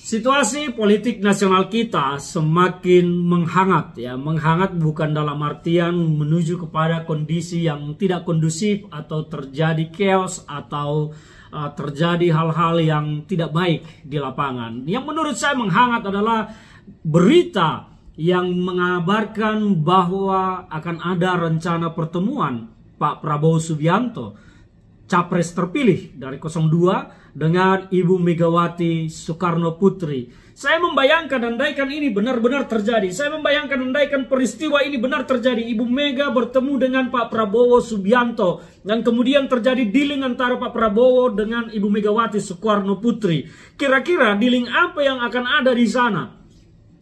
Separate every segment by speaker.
Speaker 1: Situasi politik nasional kita semakin menghangat ya, menghangat bukan dalam artian menuju kepada kondisi yang tidak kondusif atau terjadi chaos atau terjadi hal-hal yang tidak baik di lapangan. Yang menurut saya menghangat adalah berita yang mengabarkan bahwa akan ada rencana pertemuan Pak Prabowo Subianto, Capres terpilih dari 02 dengan Ibu Megawati Soekarno Putri. Saya membayangkan andaikan ini benar-benar terjadi. Saya membayangkan andaikan peristiwa ini benar terjadi. Ibu Mega bertemu dengan Pak Prabowo Subianto. Dan kemudian terjadi dealing antara Pak Prabowo dengan Ibu Megawati Soekarno Putri. Kira-kira dealing apa yang akan ada di sana?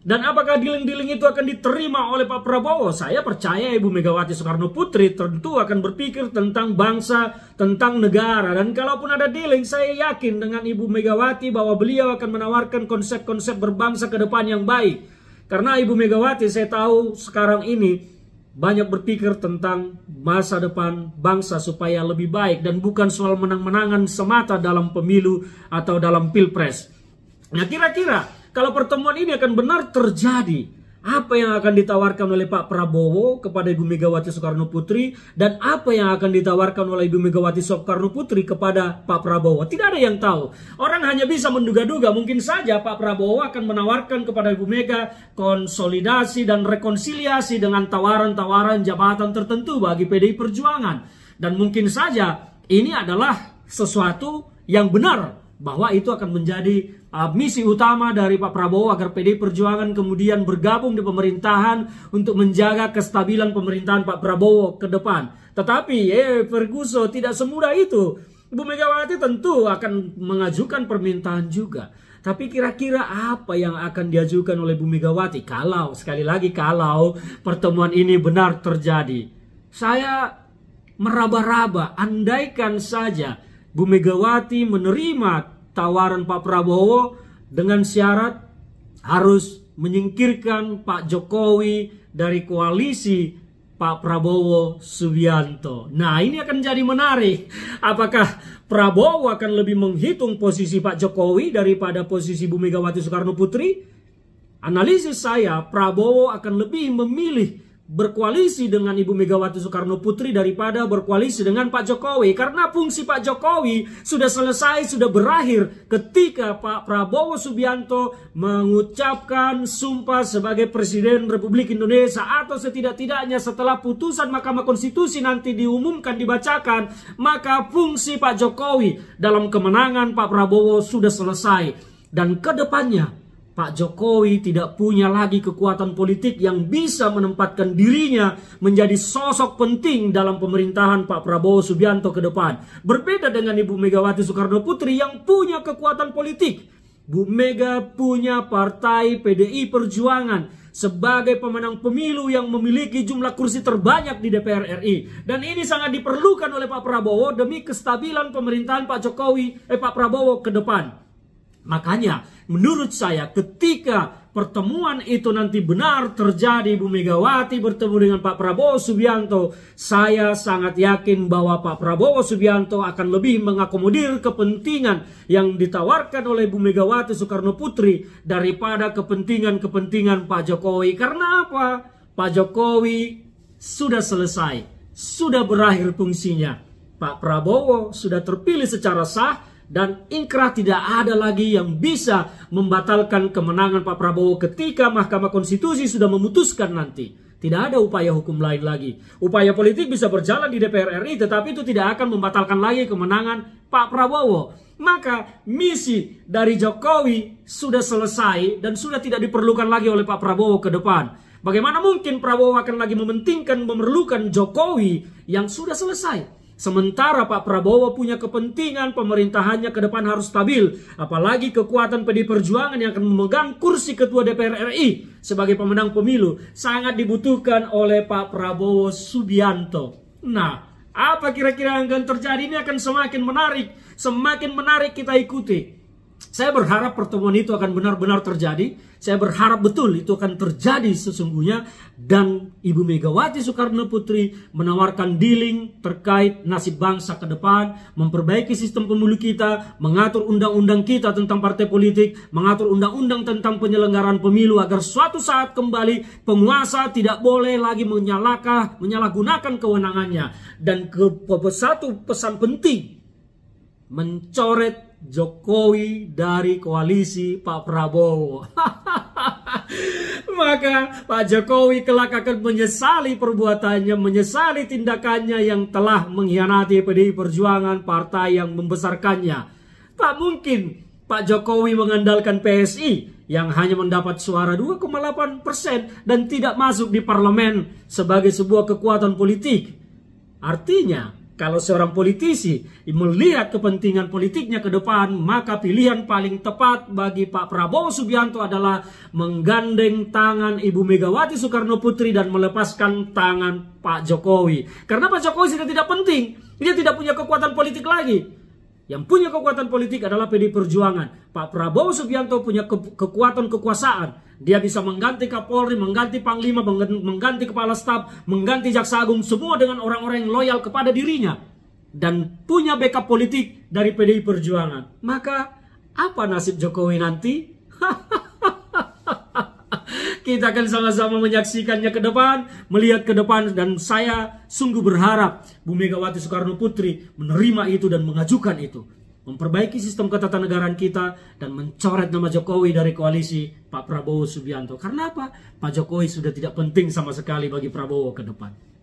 Speaker 1: Dan apakah dealing-dealing itu akan diterima oleh Pak Prabowo? Saya percaya Ibu Megawati Soekarno Putri tentu akan berpikir tentang bangsa, tentang negara. Dan kalaupun ada dealing, saya yakin dengan Ibu Megawati bahwa beliau akan menawarkan konsep-konsep berbangsa ke depan yang baik. Karena Ibu Megawati saya tahu sekarang ini banyak berpikir tentang masa depan bangsa supaya lebih baik. Dan bukan soal menang-menangan semata dalam pemilu atau dalam pilpres. Nah kira-kira kalau pertemuan ini akan benar terjadi, apa yang akan ditawarkan oleh Pak Prabowo kepada Ibu Megawati Soekarno Putri dan apa yang akan ditawarkan oleh Ibu Megawati Soekarno Putri kepada Pak Prabowo? Tidak ada yang tahu. Orang hanya bisa menduga-duga. Mungkin saja Pak Prabowo akan menawarkan kepada Ibu Mega konsolidasi dan rekonsiliasi dengan tawaran-tawaran jabatan tertentu bagi PDI Perjuangan. Dan mungkin saja ini adalah sesuatu yang benar, bahwa itu akan menjadi misi utama dari Pak Prabowo agar PDI Perjuangan kemudian bergabung di pemerintahan untuk menjaga kestabilan pemerintahan Pak Prabowo ke depan. Tetapi Ferguson tidak semudah itu. Ibu Megawati tentu akan mengajukan permintaan juga. Tapi kira-kira apa yang akan diajukan oleh Ibu Megawati kalau, sekali lagi kalau pertemuan ini benar terjadi? Saya meraba-raba, andaikan saja Bu Megawati menerima tawaran Pak Prabowo dengan syarat harus menyingkirkan Pak Jokowi dari koalisi Pak Prabowo Subianto. Nah ini akan jadi menarik. Apakah Prabowo akan lebih menghitung posisi Pak Jokowi daripada posisi Bu Megawati Soekarno Putri? Analisis saya, Prabowo akan lebih memilih berkoalisi dengan Ibu Megawati Soekarno Putri daripada berkoalisi dengan Pak Jokowi. Karena fungsi Pak Jokowi sudah selesai, sudah berakhir ketika Pak Prabowo Subianto mengucapkan sumpah sebagai Presiden Republik Indonesia. Atau setidak-tidaknya setelah putusan Mahkamah Konstitusi nanti diumumkan, dibacakan, maka fungsi Pak Jokowi dalam kemenangan Pak Prabowo sudah selesai. Dan ke depannya Pak Jokowi tidak punya lagi kekuatan politik yang bisa menempatkan dirinya menjadi sosok penting dalam pemerintahan Pak Prabowo Subianto ke depan. Berbeda dengan Ibu Megawati Soekarno Putri yang punya kekuatan politik. Bu Mega punya partai PDI Perjuangan sebagai pemenang pemilu yang memiliki jumlah kursi terbanyak di DPR RI. Dan ini sangat diperlukan oleh Pak Prabowo demi kestabilan pemerintahan Pak Prabowo ke depan. Makanya menurut saya ketika pertemuan itu nanti benar terjadi, Bu Megawati bertemu dengan Pak Prabowo Subianto, saya sangat yakin bahwa Pak Prabowo Subianto akan lebih mengakomodir kepentingan yang ditawarkan oleh Bu Megawati Soekarno Putri daripada kepentingan-kepentingan Pak Jokowi. Karena apa? Pak Jokowi sudah selesai, sudah berakhir fungsinya. Pak Prabowo sudah terpilih secara sah. Dan inkrah tidak ada lagi yang bisa membatalkan kemenangan Pak Prabowo ketika Mahkamah Konstitusi sudah memutuskan nanti. Tidak ada upaya hukum lain lagi. Upaya politik bisa berjalan di DPR RI, tetapi itu tidak akan membatalkan lagi kemenangan Pak Prabowo. Maka misi dari Jokowi sudah selesai dan sudah tidak diperlukan lagi oleh Pak Prabowo ke depan. Bagaimana mungkin Prabowo akan lagi memerlukan Jokowi yang sudah selesai? Sementara Pak Prabowo punya kepentingan pemerintahannya ke depan harus stabil. Apalagi kekuatan PDI Perjuangan yang akan memegang kursi ketua DPR RI sebagai pemenang pemilu sangat dibutuhkan oleh Pak Prabowo Subianto. Nah, apa kira-kira yang akan terjadi? Ini akan semakin menarik kita ikuti. Saya berharap pertemuan itu akan benar-benar terjadi. Saya berharap betul itu akan terjadi sesungguhnya. Dan Ibu Megawati Soekarno Putri menawarkan dealing terkait nasib bangsa ke depan. Memperbaiki sistem pemilu kita. Mengatur undang-undang kita tentang partai politik. Mengatur undang-undang tentang penyelenggaraan pemilu. Agar suatu saat kembali penguasa tidak boleh lagi menyalahgunakan kewenangannya. Dan satu pesan penting. Mencoret Jokowi dari koalisi Pak Prabowo. Maka Pak Jokowi kelak akan menyesali perbuatannya, menyesali tindakannya yang telah mengkhianati PDI Perjuangan, partai yang membesarkannya. Tak mungkin Pak Jokowi mengandalkan PSI yang hanya mendapat suara 2,8% dan tidak masuk di parlemen sebagai sebuah kekuatan politik. Artinya, kalau seorang politisi melihat kepentingan politiknya ke depan, maka pilihan paling tepat bagi Pak Prabowo Subianto adalah menggandeng tangan Ibu Megawati Soekarno Putri dan melepaskan tangan Pak Jokowi. Karena Pak Jokowi sudah tidak penting, dia tidak punya kekuatan politik lagi. Yang punya kekuatan politik adalah PDI Perjuangan. Pak Prabowo Subianto punya kekuatan kekuasaan. Dia bisa mengganti Kapolri, mengganti Panglima, mengganti Kepala Staf, mengganti Jaksa Agung, semua dengan orang-orang yang loyal kepada dirinya. Dan punya backup politik dari PDI Perjuangan. Maka apa nasib Jokowi nanti? Kita akan sama-sama menyaksikannya ke depan, melihat ke depan, dan saya sungguh berharap Bu Megawati Soekarno Putri menerima itu dan mengajukan itu. Memperbaiki sistem ketatanegaraan kita dan mencoret nama Jokowi dari koalisi Pak Prabowo Subianto. Karena apa? Pak Jokowi sudah tidak penting sama sekali bagi Prabowo ke depan.